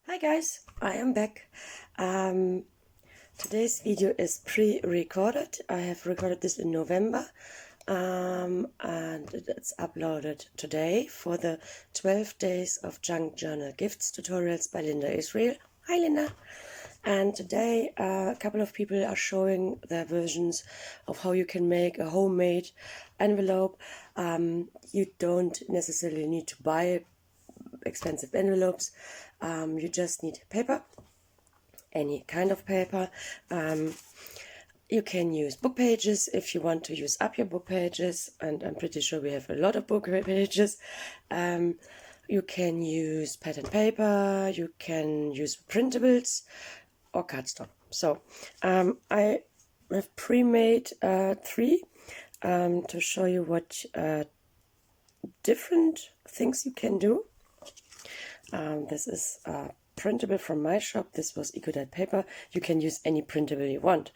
Hi guys, I am back. Today's video is pre-recorded. I have recorded this in November and it's uploaded today for the 12 Days of Junk Journal Gifts tutorials by Linda Israel. Hi Linda! And today a couple of people are showing their versions of how you can make a homemade envelope. You don't necessarily need to buy expensive envelopes. You just need paper, any kind of paper. You can use book pages if you want to use up your book pages, and I'm pretty sure we have a lot of book pages. You can use pattern paper, you can use printables or cardstock. So I have pre-made three to show you what different things you can do. This is printable from my shop. This was eco-dyed paper. You can use any printable you want.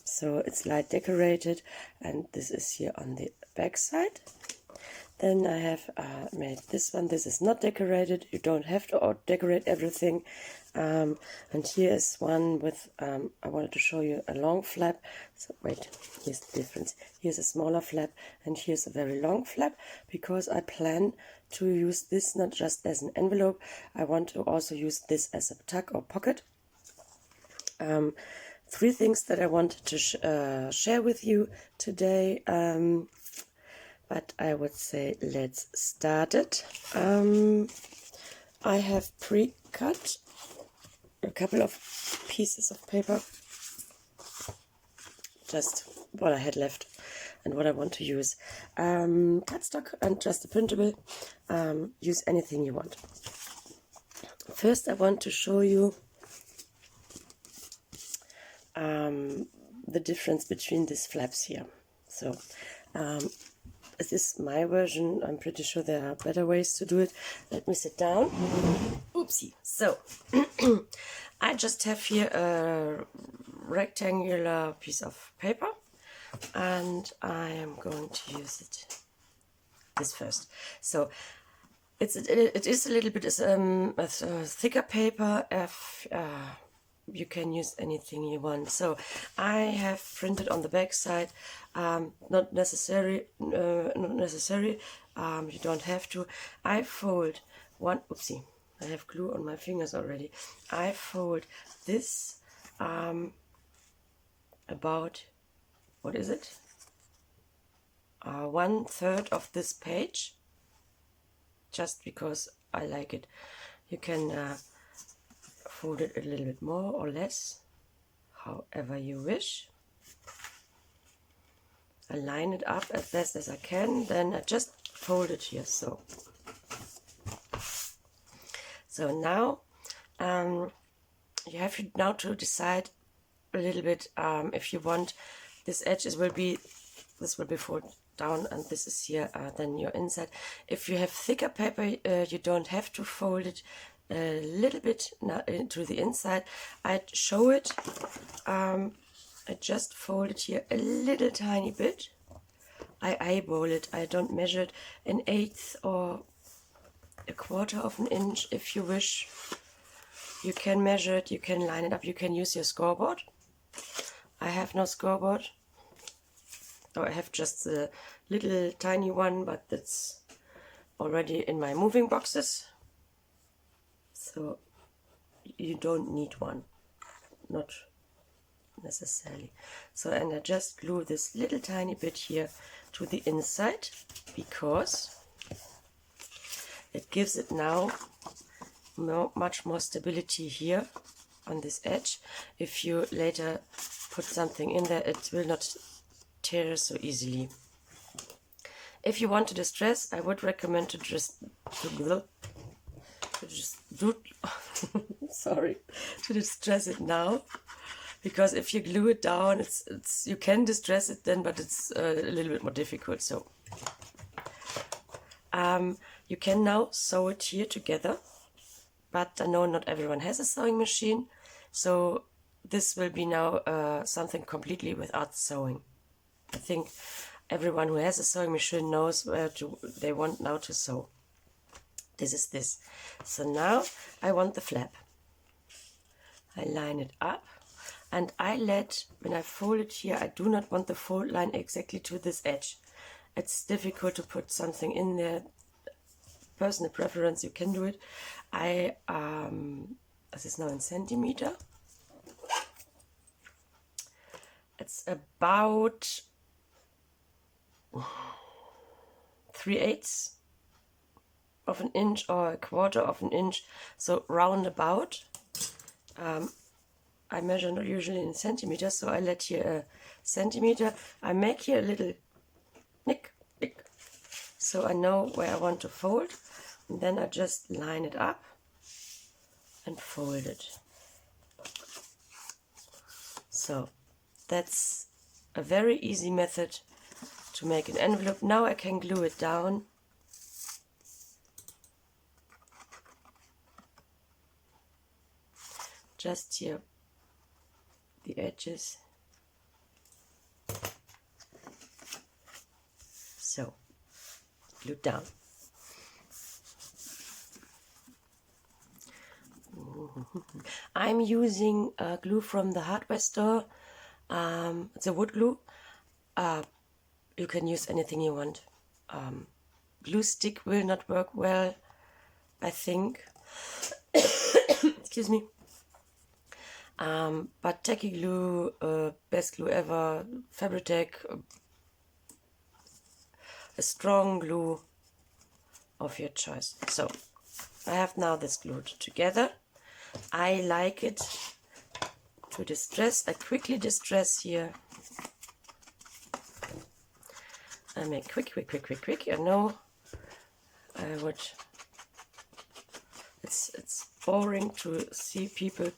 So it's light decorated, and this is here on the back side. Then I have made this one. This is not decorated. You don't have to decorate everything. And here is one with, I wanted to show you a long flap. So wait, here's the difference. Here's a smaller flap and here's a very long flap, because I plan to use this not just as an envelope. I want to also use this as a tuck or pocket. Three things that I wanted to share with you today. But I would say let's start it. I have pre-cut a couple of pieces of paper, just what I had left and what I want to use. Cardstock and just a printable. Use anything you want. First I want to show you the difference between these flaps here. So this is my version. I'm pretty sure there are better ways to do it. Let me sit down. Oopsie. So I just have here a rectangular piece of paper, and I am going to use this first. So it is a little bit a thicker paper. You can use anything you want. So I have printed on the back side. Not necessary. You don't have to. I fold one. Oopsie! I have glue on my fingers already. I fold this about, what is it? 1/3 of this page, just because I like it. You can fold it a little bit more or less, however you wish. I line it up as best as I can, then I just fold it here. So now you have now to decide a little bit if you want this edge. This will be folded down, and this is here then your inside. If you have thicker paper, you don't have to fold it a little bit into the inside. I show it. I just fold it here a little tiny bit. I eyeball it. I don't measure it, 1/8 or 1/4 of an inch if you wish. You can measure it, you can line it up, you can use your scoreboard. I have no scoreboard. Oh, I have just a little tiny one, but that's already in my moving boxes. So you don't need one, not necessarily. So, and I just glue this little tiny bit here to the inside, because it gives it now much more stability here on this edge. If you later put something in there, it will not tear so easily. If you want to distress, I would recommend to just do sorry, to distress it now, because if you glue it down, you can distress it then, but it's a little bit more difficult. So you can now sew it here together, but I know not everyone has a sewing machine, so this will be now something completely without sewing. I think everyone who has a sewing machine knows where they want now to sew. This is this. So now I want the flap. I line it up, and when I fold it here, I do not want the fold line exactly to this edge. It's difficult to put something in there. Personal preference, you can do it. This is now in centimeter. It's about 3/8 of an inch or 1/4 of an inch, so roundabout. I measure not usually in centimeters, so I let here a centimeter. I make here a little nick, so I know where I want to fold, and then I just line it up and fold it. So that's a very easy method to make an envelope. Now I can glue it down. Just here, the edges. So, glue down. I'm using glue from the hardware store. It's a wood glue. You can use anything you want. Glue stick will not work well, I think. Excuse me. But tacky glue, best glue ever, Fabri-Tac, a strong glue of your choice. So I have now this glued together. I like it to distress. I quickly distress here. I make quick. I know I would. It's boring to see people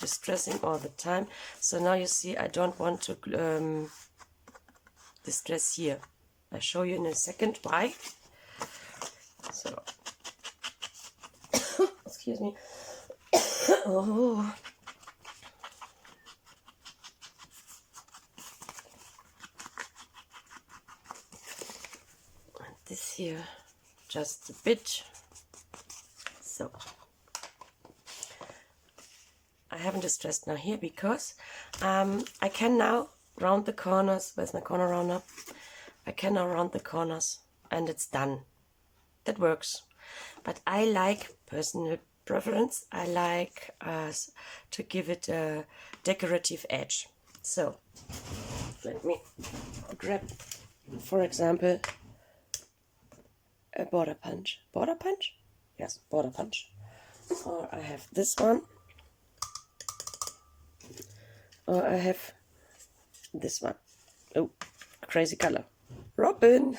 distressing all the time. So now you see I don't want to distress here. I'll show you in a second why. So, excuse me. Oh. And this here, just a bit. So. I haven't distressed now here because I can now round the corners. Where's my corner rounder? I can now round the corners and it's done. That works. But I like, personal preference, I like to give it a decorative edge. So let me grab, for example, a border punch. Border punch? Yes, border punch. Or I have this one. Or I have this one. Oh, crazy color. Robin!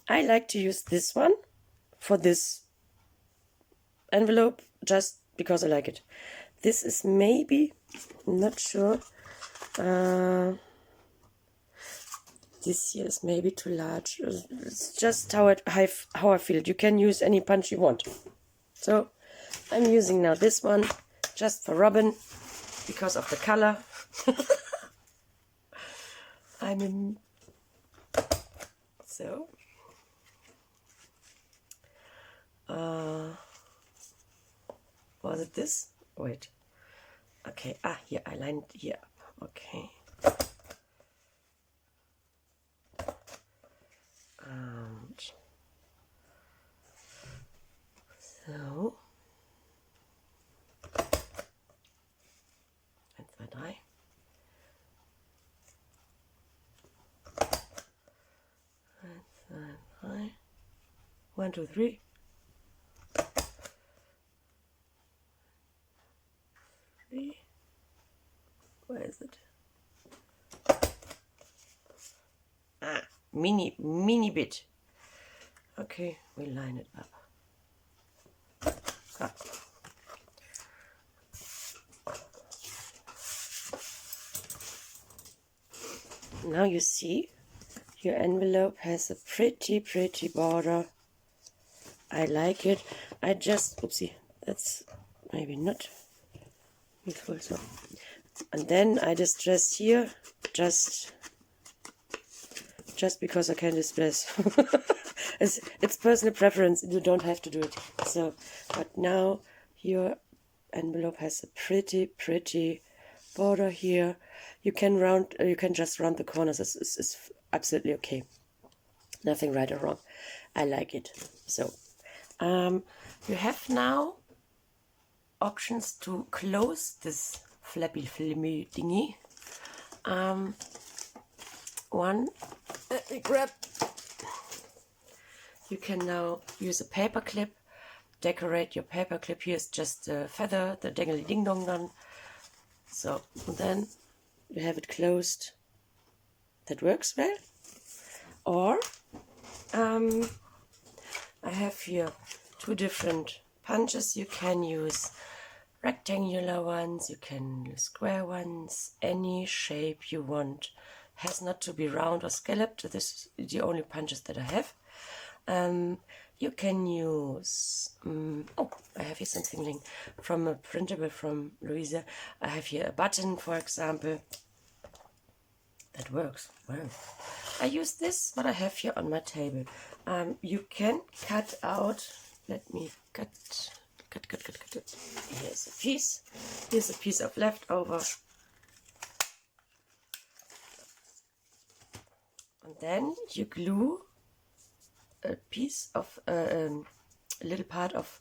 I like to use this one for this envelope just because I like it. This is maybe, I'm not sure, this here is maybe too large. It's just how I feel it. You can use any punch you want. So I'm using now this one just for Robin because of the color. So was it this? Wait. Okay. Here I lined here. Okay. And so 1, 2, 3. 1, 2, 3. 3. Where is it? Mini bit. Okay, we line it up. Now you see your envelope has a pretty border. I like it. I just, oopsie, that's maybe not equal. So, and then I distress here just just because I can distress. It's personal preference. You don't have to do it. So, but now your envelope has a pretty border here. You can just round the corners. It's absolutely okay. Nothing right or wrong. I like it. So, you have now options to close this flappy filmy thingy. One, let me grab. You can now use a paper clip. Decorate your paper clip. Here's just a feather, the dingly ding dong dong. So then you have it closed. That works well. Or I have here two different punches. You can use rectangular ones, you can use square ones, any shape you want. Has not to be round or scalloped. This is the only punches that I have. You can use, oh, I have here something from a printable from Louisa. I have here a button, for example. That works well. I use this, what I have here on my table. You can cut out, let me cut. Here's a piece. Here's a piece of leftover. And then you glue a piece of, a little part of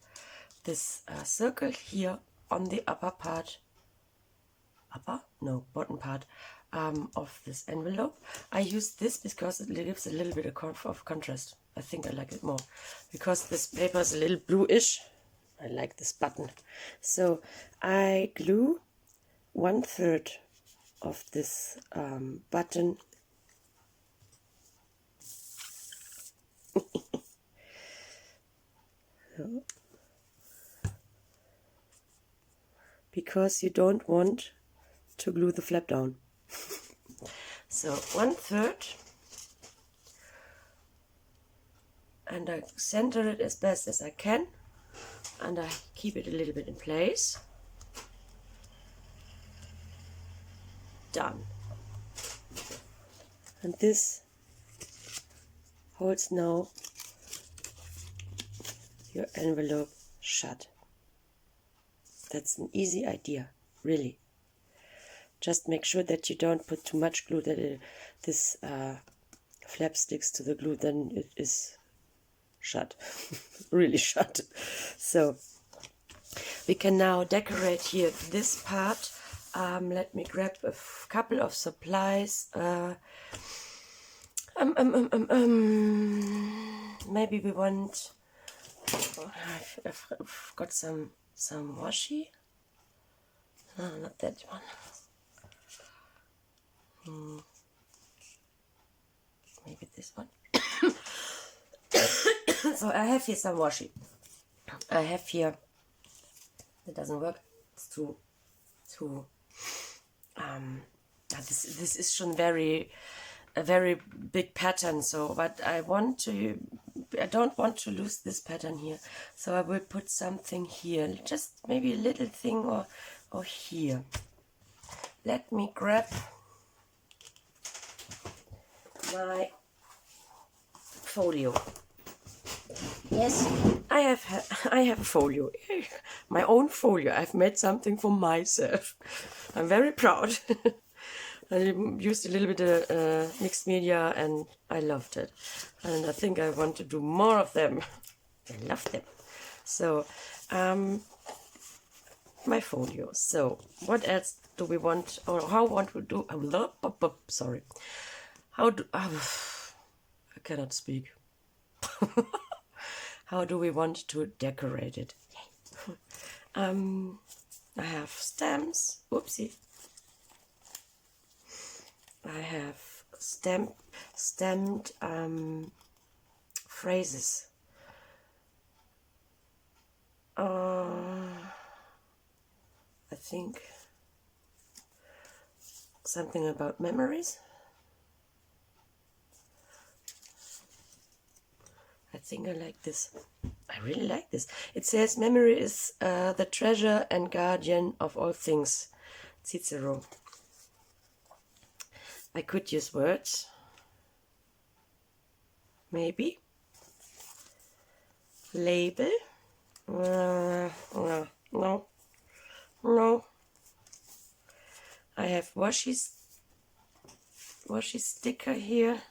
this circle here on the upper part. Bottom part of this envelope. I use this because it gives a little bit of contrast. I think I like it more because this paper is a little bluish. I like this button. So I glue 1/3 of this button because you don't want to glue the flap down. So 1/3, and I center it as best as I can, and I keep it a little bit in place. Done. And this holds now your envelope shut. That's an easy idea, really. Just make sure that you don't put too much glue, that this flap sticks to the glue, then it is shut, really shut. So we can now decorate here this part. Let me grab a couple of supplies. Maybe we want. Oh, I've got some washi. No, not that one. Maybe this one. So I have here some washi. I have here. That doesn't work. It's too. This is schon a very big pattern. So, but I don't want to lose this pattern here. So I will put something here. Just maybe a little thing or here. Let me grab my folio. Yes, I have a folio, my own folio. I've made something for myself. I'm very proud. I used a little bit of mixed media and I loved it. And I think I want to do more of them. I love them. So, my folio. So, what else do we want, or how want we do? Sorry. I cannot speak. How do we want to decorate it? I have stamps. Whoopsie. I have stamped phrases. I think something about memories. I think I like this. I really like this. It says memory is the treasure and guardian of all things. Cicero. I could use words. maybe. Label. No, no, no. I have washi sticker here.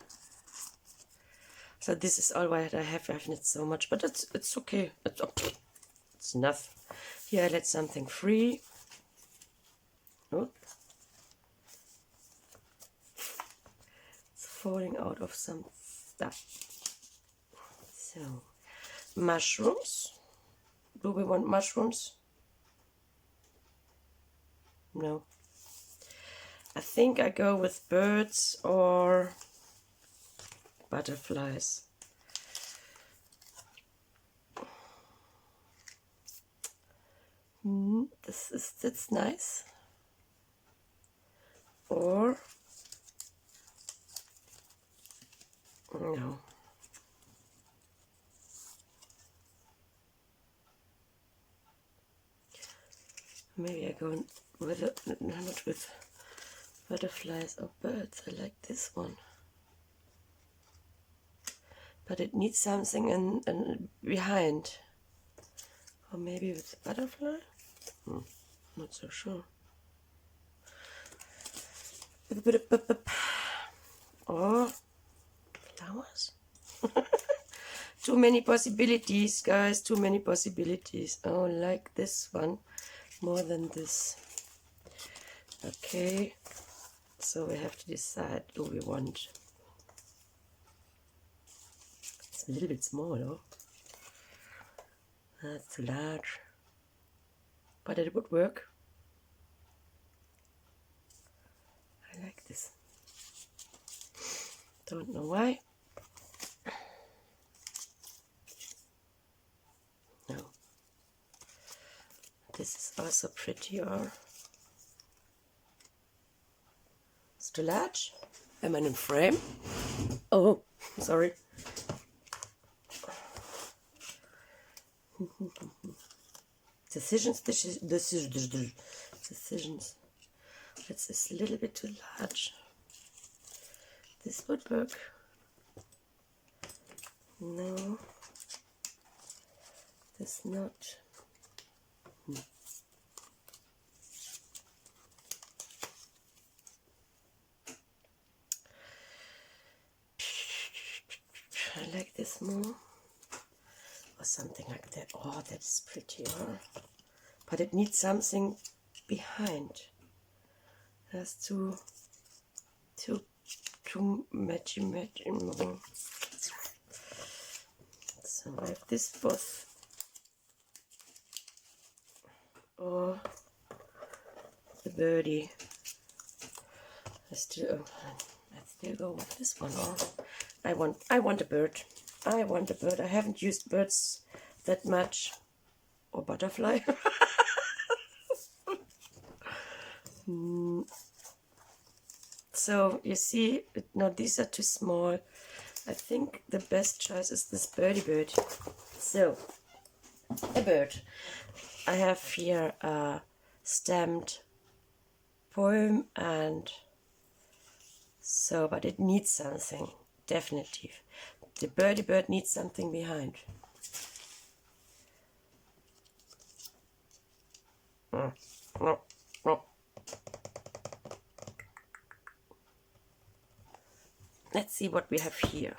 So this is all what I have. I have not so much, but it's okay. It's enough. Here I let something free. Oh. It's falling out of some stuff. So, mushrooms. Do we want mushrooms? No. I think I go with birds or butterflies. That's nice. Or no. Maybe I go with not with butterflies or birds. I like this one. But it needs something in behind. Or maybe with the butterfly? Not so sure. Or flowers? Too many possibilities, guys. Too many possibilities. Oh, I like this one more than this. Okay. So we have to decide, do we want... It's a little bit small, oh? That's too large. But it would work. I like this. Don't know why. No. This is also pretty, or... It's too large. Am I in frame? Oh, sorry. Decisions. That's just a little bit too large. This would work. No, this not. I like this more. Or something like that. Oh, that's prettier. But it needs something behind. That's too matchy. So I have this both. Or the birdie. Let's still go with this one. Or I want a bird. I want a bird. I haven't used birds that much. Or butterfly. So you see, no, these are too small. I think the best choice is this birdie bird. So, a bird. I have here a stamped poem, and so, but it needs something, definitely. The birdie bird needs something behind. No. Let's see what we have here.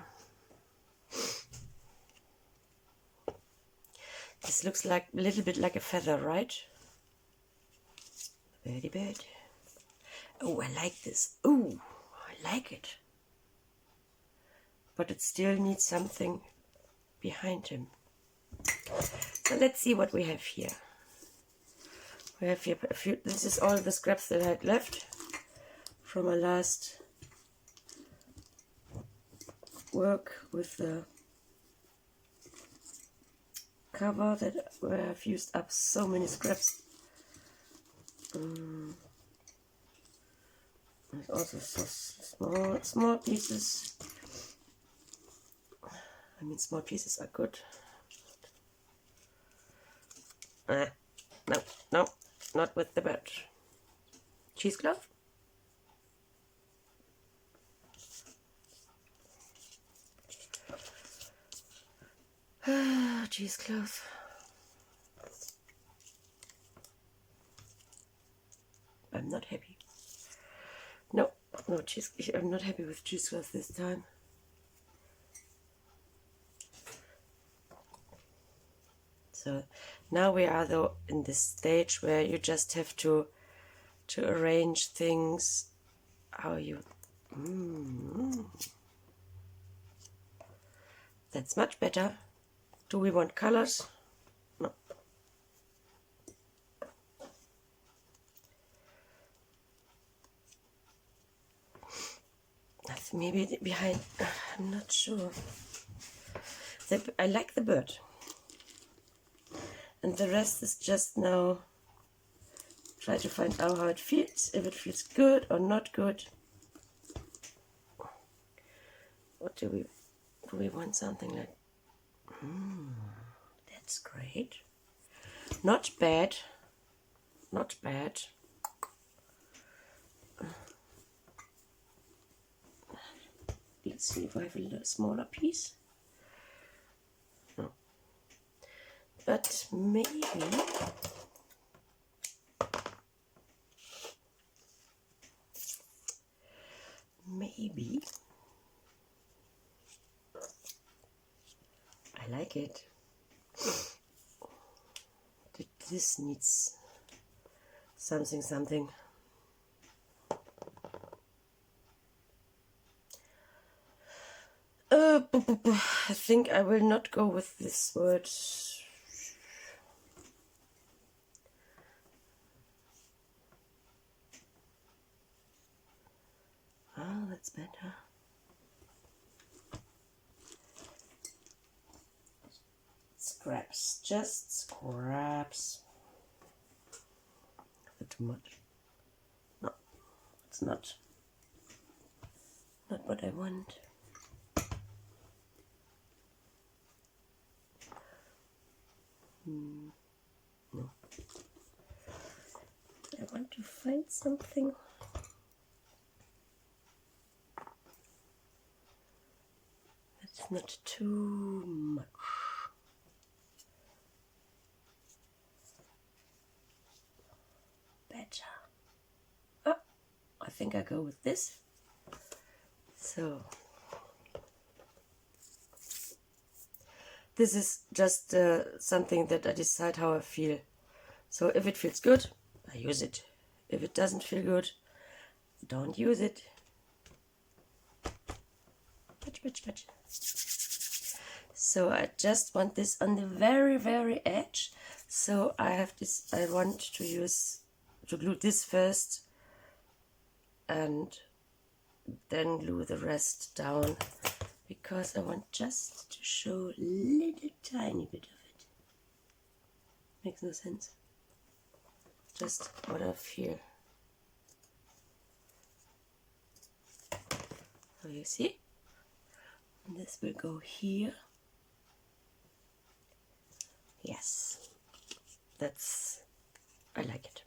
This looks like a little bit like a feather, right? Birdie bird. Oh, I like this. Oh, I like it. But it still needs something behind him. So let's see what we have here. We have here a few. This is all the scraps that I had left from my last work with the cover where I've used up so many scraps. There's also so small pieces. I mean, small pieces are good. No, not with the bird. Cheesecloth. cheesecloth. I'm not happy. No cheese. I'm not happy with cheesecloth this time. So now we are though in this stage where you just have to arrange things how you. That's much better. Do we want colors? No. That's maybe behind. I'm not sure. I like the bird. And the rest is just now try to find out how it feels, if it feels good or not good. What do we want something like, that's great. Not bad. Not bad. Let's see if I have a smaller piece. No. But maybe I like it. This needs something. I think I will not go with this word. Ah, that's better. Scraps, just scraps. A bit too much. No, it's not what I want. No. I want to find something. That's not too much. Better. Oh, I think I go with this. So this is just something that I decide how I feel. So if it feels good, I use it. If it doesn't feel good, don't use it. Patch. So I just want this on the very edge. So I have this. I want to glue this first, and then glue the rest down, because I want just to show a little tiny bit of it. Makes no sense. Just what I feel. So you see, and this will go here. Yes, I like it.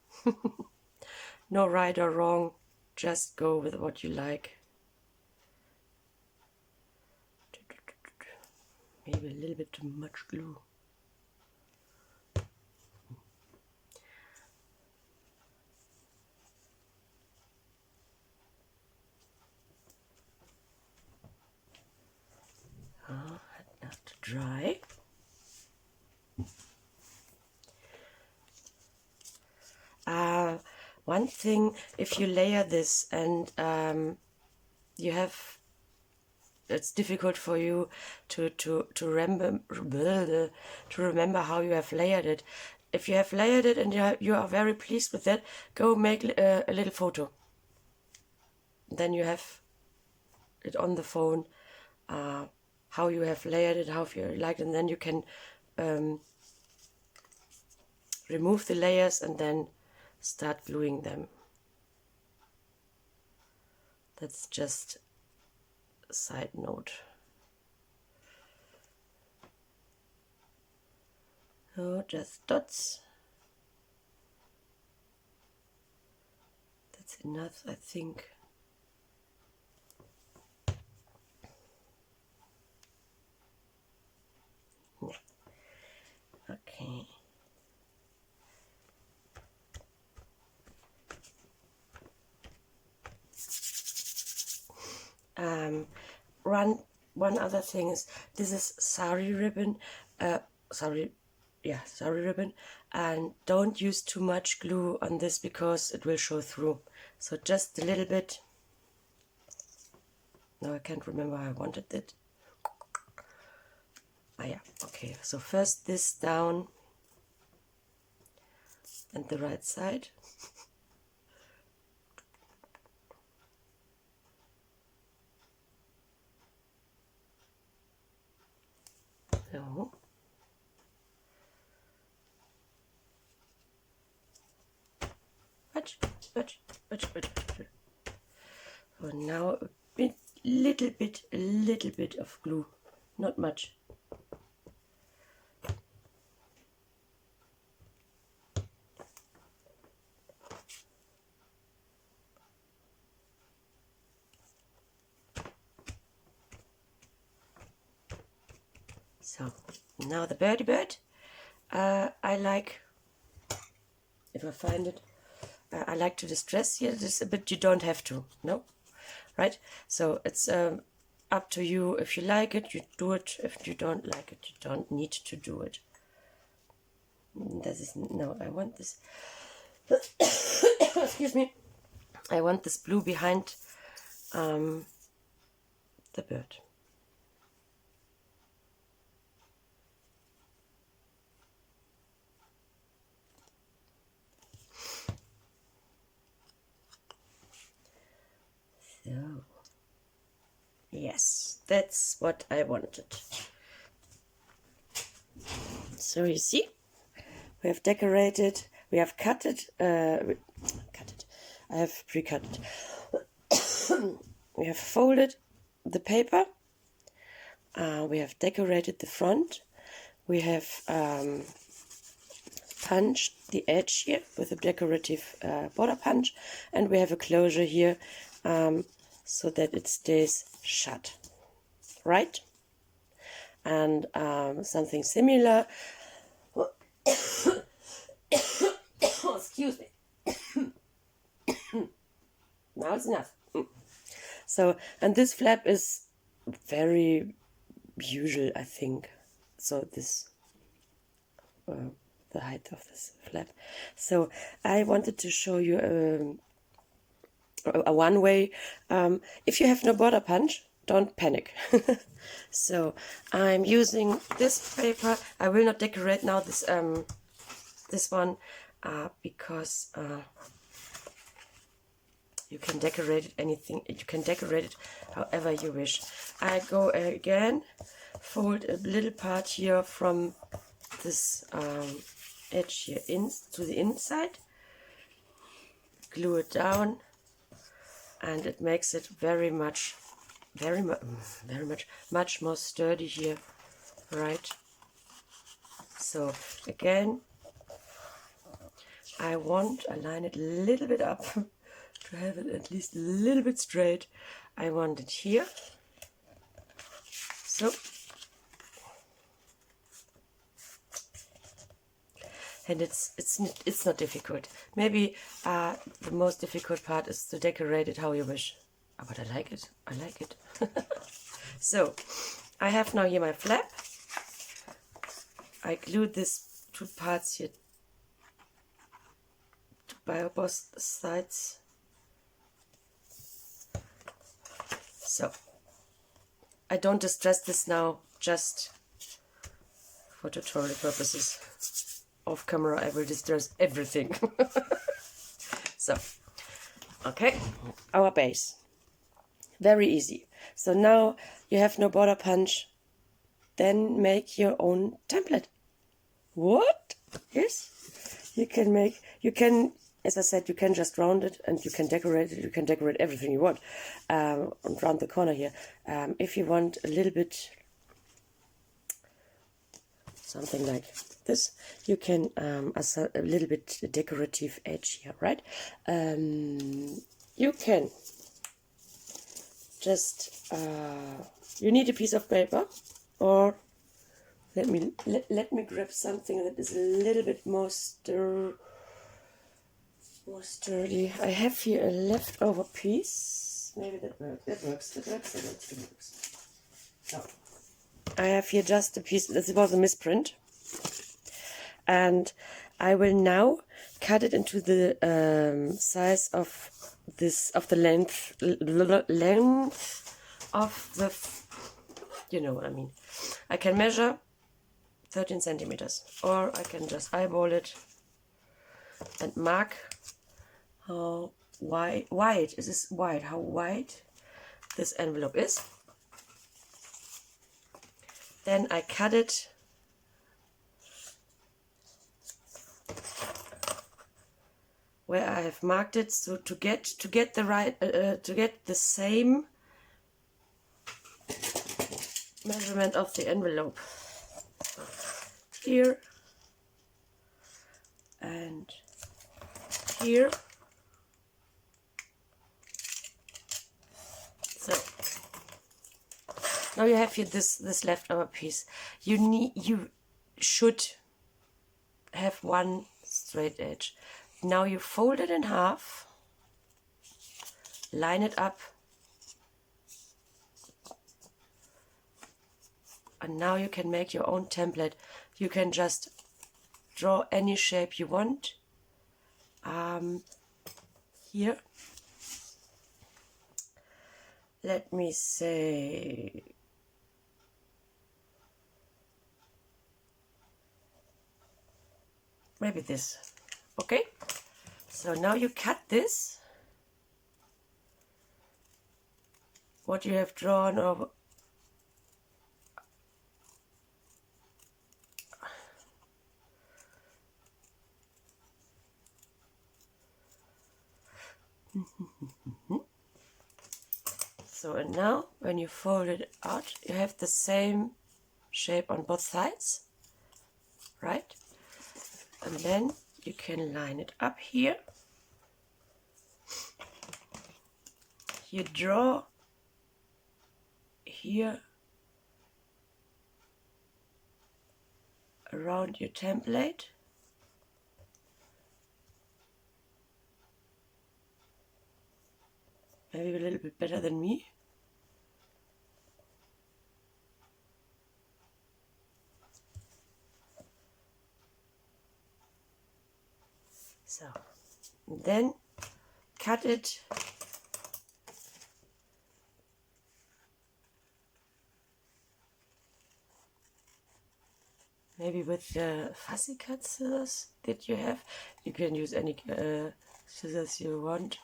No right or wrong, just go with what you like. Maybe a little bit too much glue. Oh, now to dry. One thing, if you layer this and you have, it's difficult for you to remember how you have layered it. If you have layered it and you are very pleased with that, go make a little photo. Then you have it on the phone, how you have layered it, how you like it, and then you can remove the layers and then start gluing them. That's just a side note. Oh, just dots. That's enough, I think. Yeah. one other thing is, this is sari ribbon, sari ribbon, and don't use too much glue on this because it will show through. So just a little bit. No, I can't remember how I wanted it. Ah yeah, okay, so first this down and the right side. So. Watch. So now a little bit of glue, not much. So now the birdie bird. I like, if I find it, I like to distress here this a bit. You don't have to, no, right? So it's up to you. If you like it, you do it. If you don't like it, you don't need to do it. This is, no, I want this. Excuse me. I want this blue behind the bird. So, yes, that's what I wanted. So you see, we have decorated, we have cut it, I have pre-cut it. We have folded the paper, we have decorated the front, we have punched the edge here with a decorative border punch, and we have a closure here so that it stays shut, right? And something similar. Excuse me. Now it's enough. So, and this flap is very usual, I think. So this, the height of this flap. So I wanted to show you a one way. If you have no border punch, don't panic. So I'm using this paper. I will not decorate now this this one because you can decorate it anything. You can decorate it however you wish. I go again, fold a little part here from this edge here in to the inside, glue it down, and it makes it much more sturdy here, right? So again, I line it a little bit up to have it at least a little bit straight. I want it here, so, and it's not difficult. Maybe the most difficult part is to decorate it how you wish. But I like it. So I have now here my flap. I glued these two parts here by both sides. So I don't distress this now, just for tutorial purposes. Off camera I will distress everything. So, okay, our base. Very easy. So now you have no border punch, then make your own template. What? Yes, you can, as I said, you can just round it and you can decorate it. You can decorate everything you want around the corner here. If you want a little bit, something like this, you can as a little bit decorative edge here, right? You can just you need a piece of paper, or let me grab something that is a little bit more sturdy. I have here a leftover piece. Maybe that works. That works. So I have here just a piece. This was a misprint, and I will now cut it into the size of this, of the length of the, you know what I mean. I can measure 13 centimeters, or I can just eyeball it and mark how wide is this wide, how wide this envelope is. Then I cut it where I have marked it, so to get the right to get the same measurement of the envelope. Here and here. So now you have here this leftover piece. You should have one straight edge. Now you fold it in half, line it up, and now you can make your own template. You can just draw any shape you want. Here, let me say, maybe this. Okay, so now you cut this, what you have drawn over. So, and now when you fold it out, you have the same shape on both sides, right? And then you can line it up here. You draw here around your template. Maybe a little bit better than me. So, then cut it maybe with the fussy cut scissors that you have. You can use any scissors you want.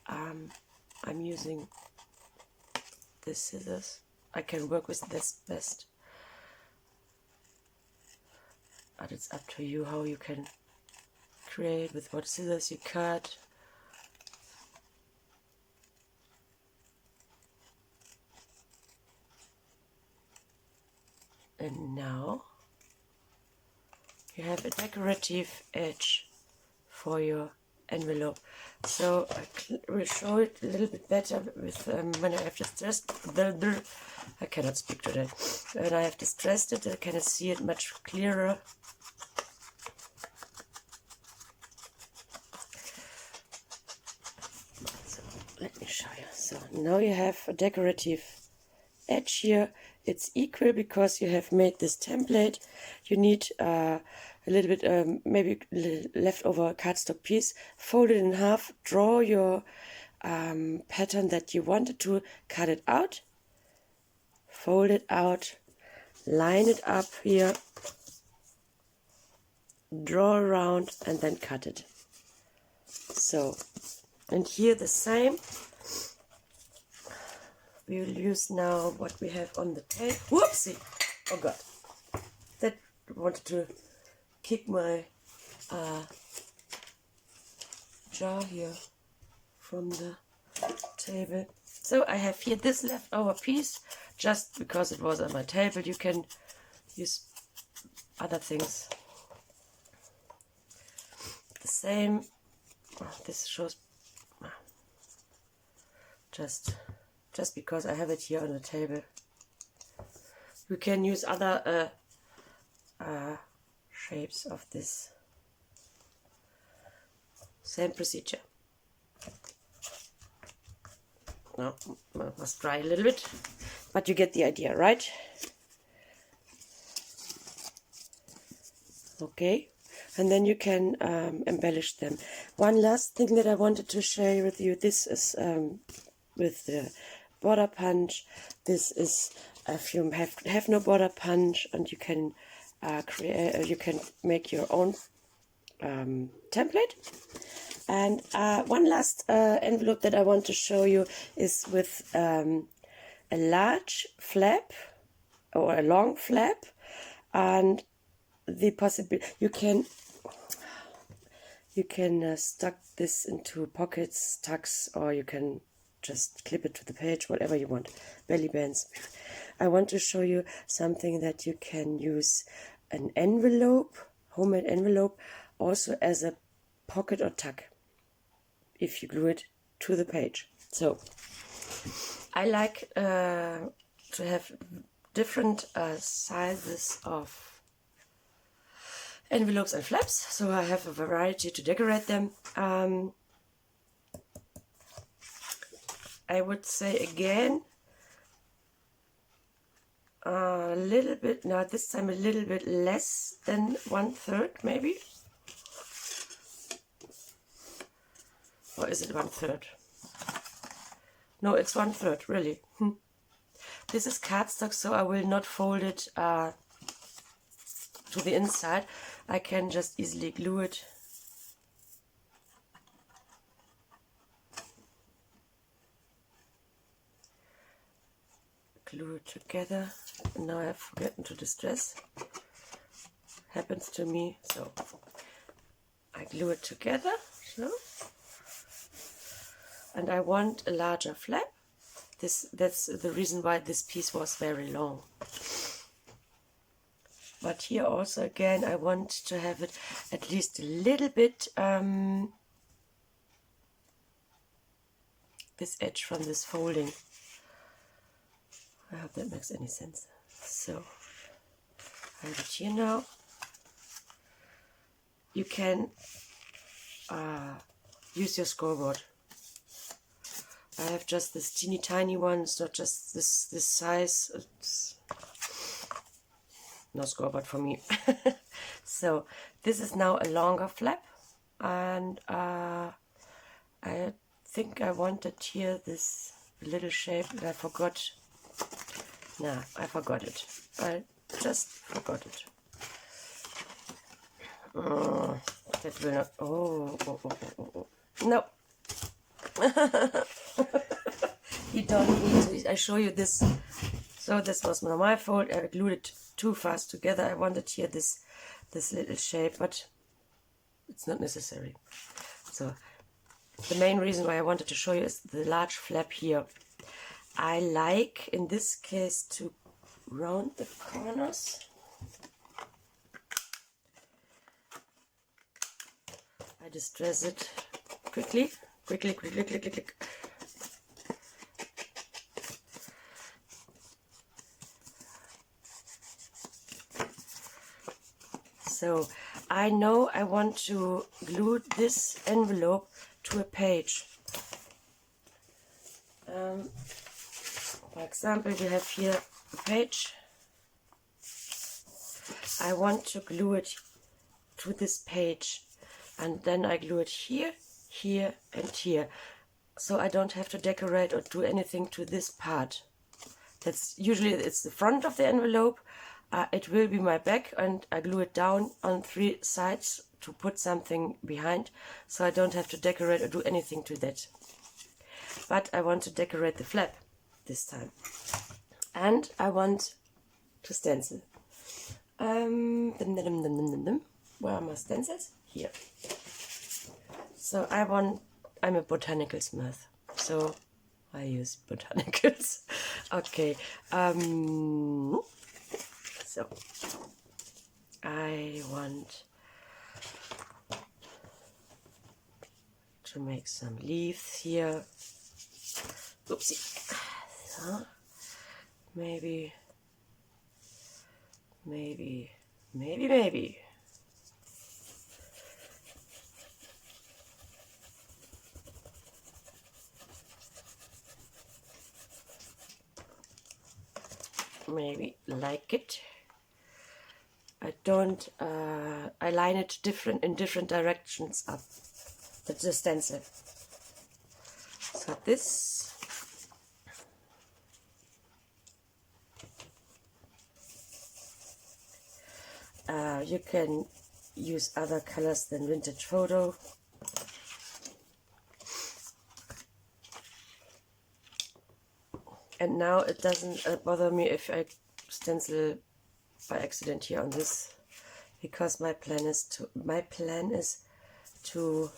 I'm using this scissors. I can work with this best, but it's up to you how you can create, with what scissors you cut. And now you have a decorative edge for your envelope. So I will show it a little bit better with when I have distressed I cannot speak today. When I have distressed it, I can see it much clearer. So let me show you. So now you have a decorative edge here. It's equal because you have made this template. You need a little bit, maybe leftover cardstock piece. Fold it in half, draw your pattern that you wanted to, cut it out, fold it out, line it up here, draw around, and then cut it. So, and here the same. We will use now what we have on the table. Whoopsie! Oh God, that wanted to kick my jar here from the table. So I have here this leftover piece, just because it was on my table. You can use other things. The same. Oh, this shows just because I have it here on the table. You can use other shapes of this. Same procedure. No, I must dry a little bit, but you get the idea, right? Okay, and then you can embellish them. One last thing that I wanted to share with you, this is with the border punch. This is if you have no border punch, and you can you can make your own template. And one last envelope that I want to show you is with a large flap or a long flap, and the possibility you can stuck this into pockets, tucks, or you can just clip it to the page, whatever you want. Belly bands. I want to show you something that you can use an envelope, homemade envelope, also as a pocket or tuck if you glue it to the page. So I like to have different sizes of envelopes and flaps, so I have a variety to decorate them. I would say again a little bit, now this time a little bit less than 1/3 maybe. Or is it 1/3? No, it's 1/3, really. This is cardstock, so I will not fold it to the inside. I can just easily glue it. Glue it together. And now I've forgotten to distress. Happens to me, so I glue it together. So. And I want a larger flap. That's the reason why this piece was very long. But here also again I want to have it at least a little bit this edge from this folding. I hope that makes any sense. So I have it here now. You can use your scoreboard. I have just this teeny tiny one, it's not just this size. It's no scoreboard for me. So this is now a longer flap, and I think I wanted here this little shape, and I forgot. Nah, I forgot it. I just forgot it. That will not. Oh. No. You don't need to. I show you this. So this was not my fault. I glued it too fast together. I wanted here this little shape, but it's not necessary. So the main reason why I wanted to show you is the large flap here. I like in this case to round the corners. I distress it quickly. Quick. So I know I want to glue this envelope to a page. For example, we have here a page. I want to glue it to this page, and then I glue it here, here and here, so I don't have to decorate or do anything to this part. That's usually it's the front of the envelope. It will be my back, and I glue it down on 3 sides to put something behind, so I don't have to decorate or do anything to that. But I want to decorate the flap this time, and I want to stencil. Where are my stencils? Here. So I'm a botanical smith, so I use botanicals. Okay, so I want to make some leaves here. Oopsie. So maybe. maybe like it. I don't, I line it in different directions up, the stencil. So this, you can use other colors than Vintage Photo. And now it doesn't bother me if I stencil by accident here on this, because my plan is to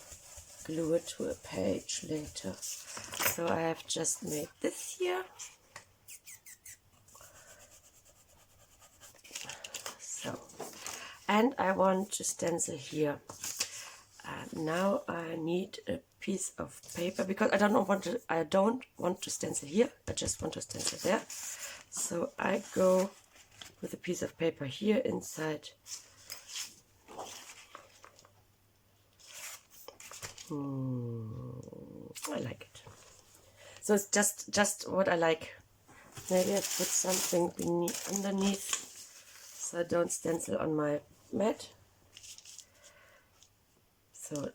glue it to a page later. So I have just made this here. So, and I want to stencil here. Now I need a piece of paper, because I don't want to stencil here. I just want to stencil there. So I go with a piece of paper here inside. I like it. So it's just what I like. Maybe I put something underneath, so I don't stencil on my mat. So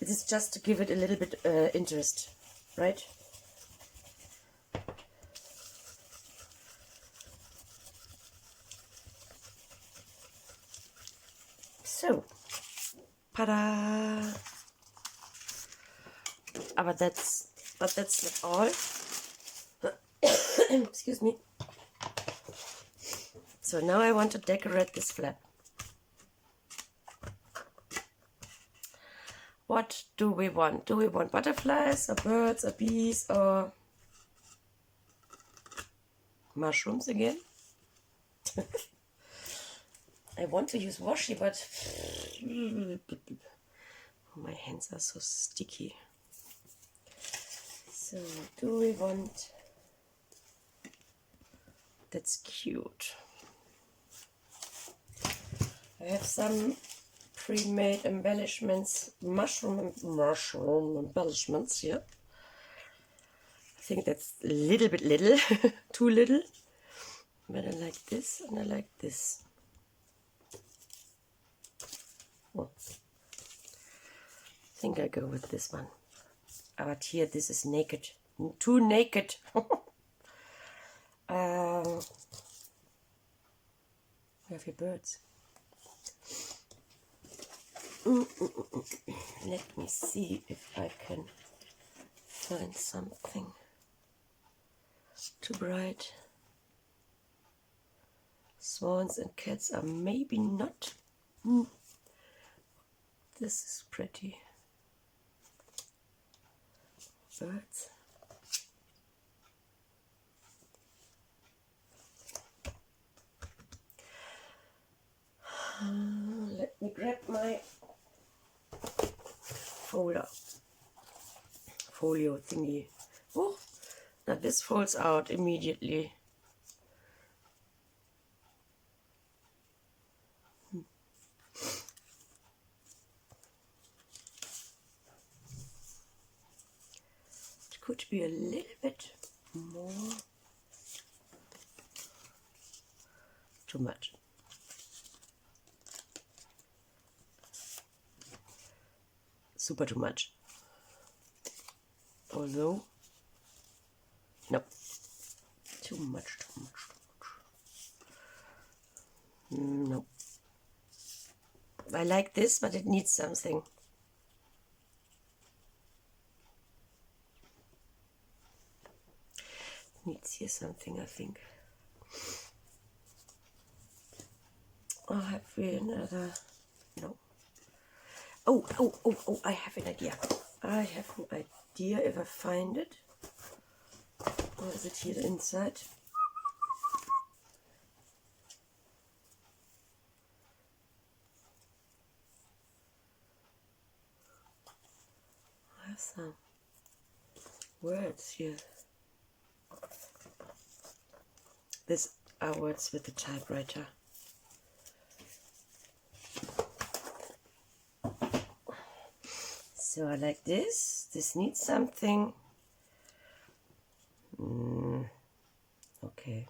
it is just to give it a little bit interest, right? So, tada! But that's not all. Excuse me. So now I want to decorate this flap. What do we want? Do we want butterflies or birds or bees or mushrooms again? I want to use washi, but my hands are so sticky. So do we want... That's cute. I have some pre-made embellishments, mushroom embellishments here. I think that's a little bit little, too little. But I like this and I like this. Oh. I think I go with this one. But here this is naked, too naked. We have your birds. Let me see if I can find something too bright. Swans and cats are maybe not. This is pretty. Birds. Let me grab my folio thingy. Oh, now this folds out immediately. It could be a little bit more. Too much. Super too much. Although, no, too much. No. I like this, but it needs something. Needs here something, I think. Oh, have we another? No. Oh, I have an idea. I have an idea if I find it. Or is it here inside? I have some words here. These are words with the typewriter. So I like this. This needs something. Okay,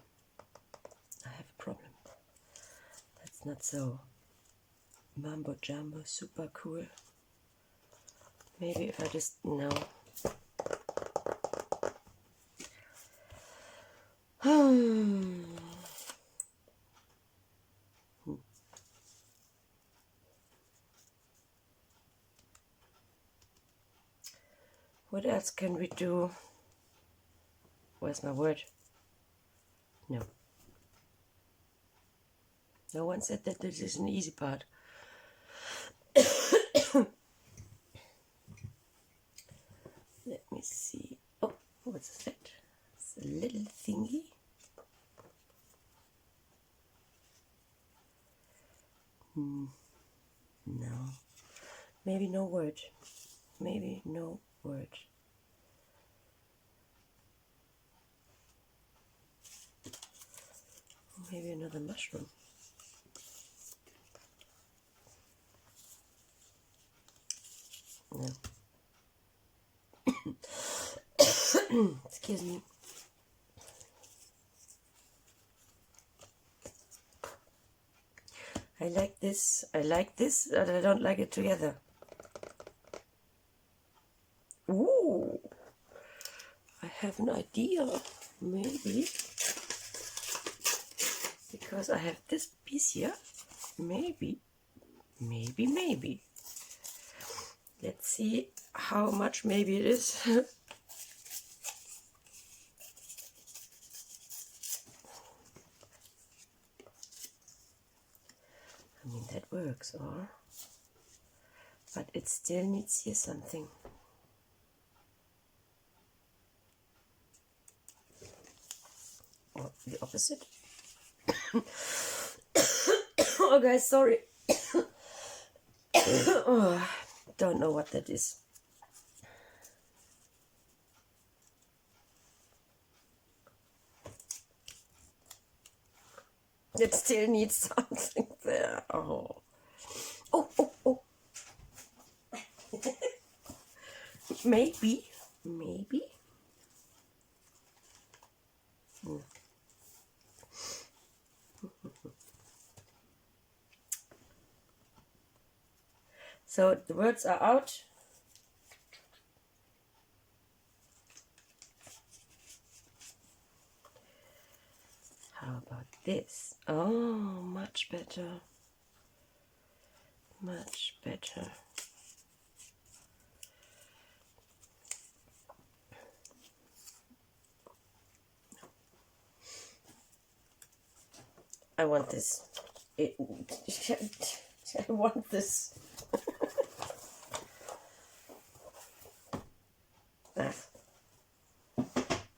I have a problem. That's not so mambo jumbo super cool. Maybe if I just, no. What else can we do? Where's my word? No. No one said that this is an easy part. Let me see. Oh, what's that? It's a little thingy. No. Maybe no word. Maybe no word. Maybe another mushroom. No. Excuse me. I like this, but I don't like it together. Ooh, I have an idea. Maybe, because I have this piece here. Maybe. Let's see how much maybe it is. I mean, that works, or? But it still needs here something. Or the opposite. Oh, guys, sorry. Oh, don't know what that is. It still needs something there. Oh. Oh. Maybe. So the words are out. How about this? Oh, much better. Much better. I want this. I want this.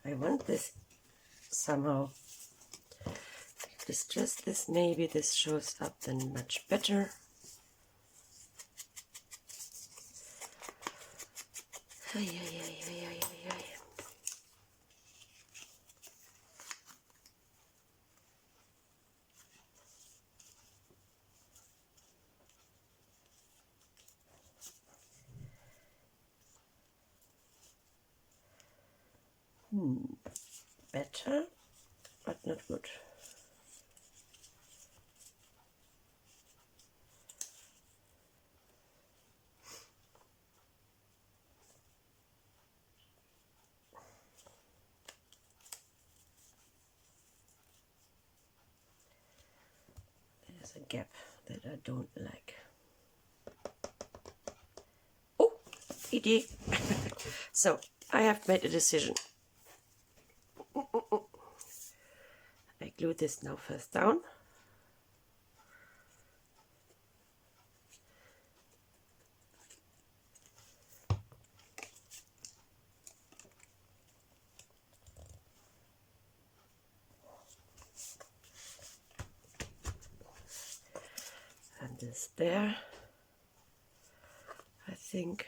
I want this somehow. If it's just this, maybe this shows up then much better. Ay. Better, but not good. There's a gap that I don't like. Oh, idea. So, I have made a decision. I glue this now first down. And this there, I think.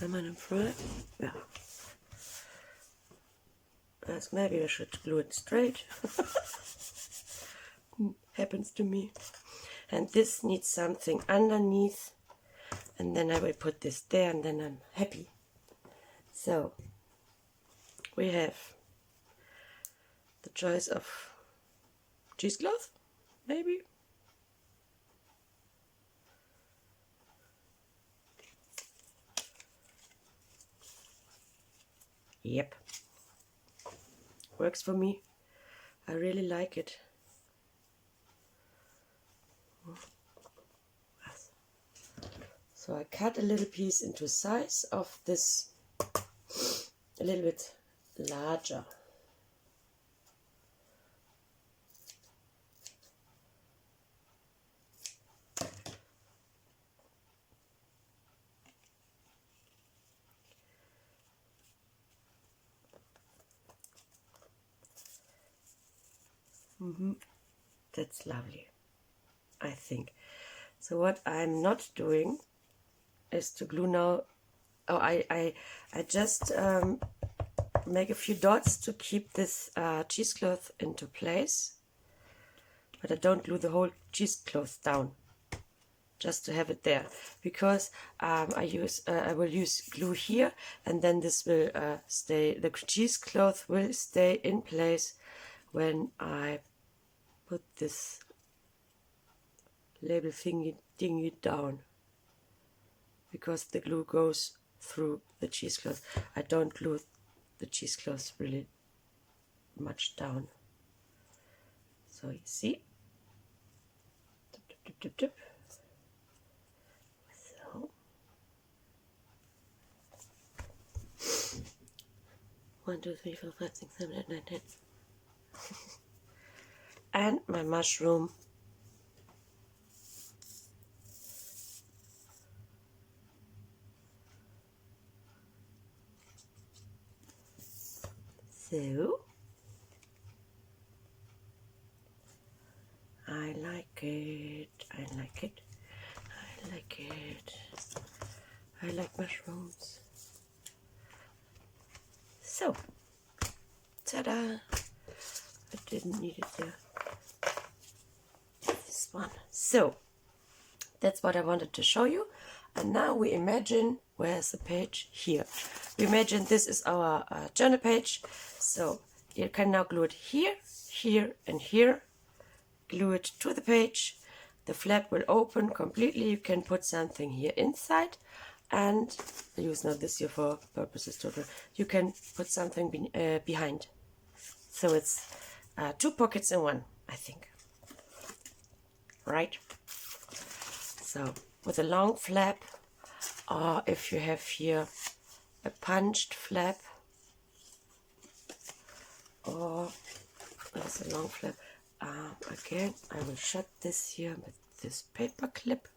Am I in front? Yeah. ask, maybe I should glue it straight. Happens to me. And this needs something underneath, and then I will put this there, and then I'm happy. So we have the choice of cheesecloth, maybe. Yep, works for me. I really like it. So I cut a little piece into size of this, a little bit larger. That's lovely, I think. So what I'm not doing is to glue now. Oh, I just make a few dots to keep this cheesecloth into place, but I don't glue the whole cheesecloth down, just to have it there, because I will use glue here, and then this will stay. The cheesecloth will stay in place when I put this label thingy down, because the glue goes through the cheesecloth. I don't glue the cheesecloth really much down. So you see, dip, dip, dip, dip, dip. So 1, 2, 3, 4, 5, 6, 7, 8, 9, 10. And my mushroom. So I like it, I like it, I like it. I like mushrooms. So, ta-da! I didn't need it there. This one. So, that's what I wanted to show you. And now we imagine, where's the page? Here. We imagine this is our journal page. So, you can now glue it here, here, and here. Glue it to the page. The flap will open completely. You can put something here inside, and I use now this here for purposes total. You can put something behind. So it's 2 pockets in one, I think. Right? So with a long flap, or if you have here a punched flap, or there's a long flap. Again, I will shut this here with this paper clip.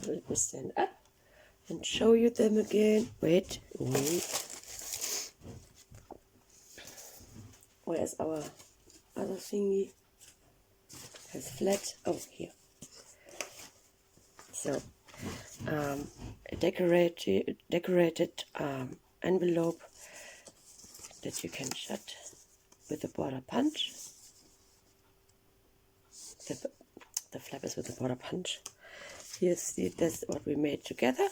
Let me stand up and show you them again. Wait. Where's our other thingy? It's flat. Oh, here. So, a decorated envelope that you can shut with a border punch. The flap is with the border punch. Here's that's what we made together.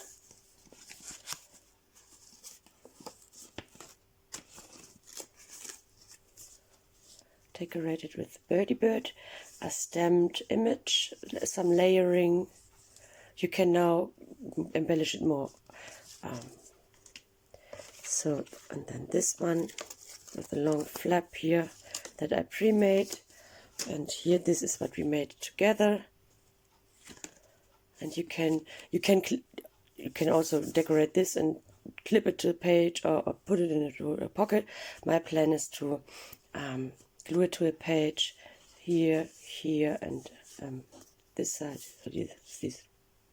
Decorated with birdie bird, a stamped image, some layering. You can now embellish it more. So, and then this one with a long flap here that I pre-made, and here this is what we made together. And you can also decorate this and clip it to the page, or put it in a pocket. My plan is to glue it to a page here, here, and this side. So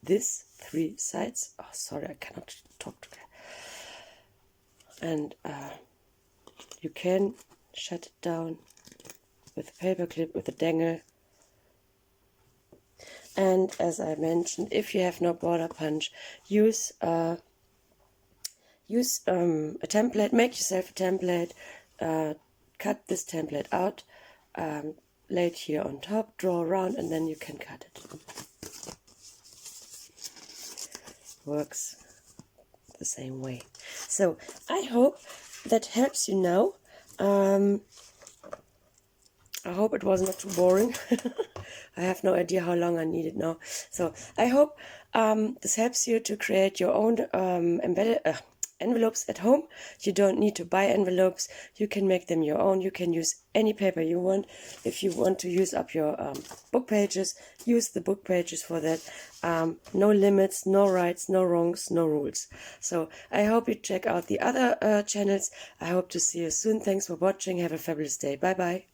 these 3 sides. Oh, sorry, I cannot talk together. And you can shut it down with a paper clip, with a dangle. And as I mentioned, if you have no border punch, use use a template, make yourself a template, cut this template out, lay it here on top, draw around, and then you can cut it. Works the same way. So I hope that helps you now. I hope it was not too boring. I have no idea how long I need it now. So I hope this helps you to create your own envelopes at home. You don't need to buy envelopes. You can make them your own. You can use any paper you want. If you want to use up your book pages, use the book pages for that. No limits, no rights, no wrongs, no rules. So I hope you check out the other channels. I hope to see you soon. Thanks for watching. Have a fabulous day. Bye bye.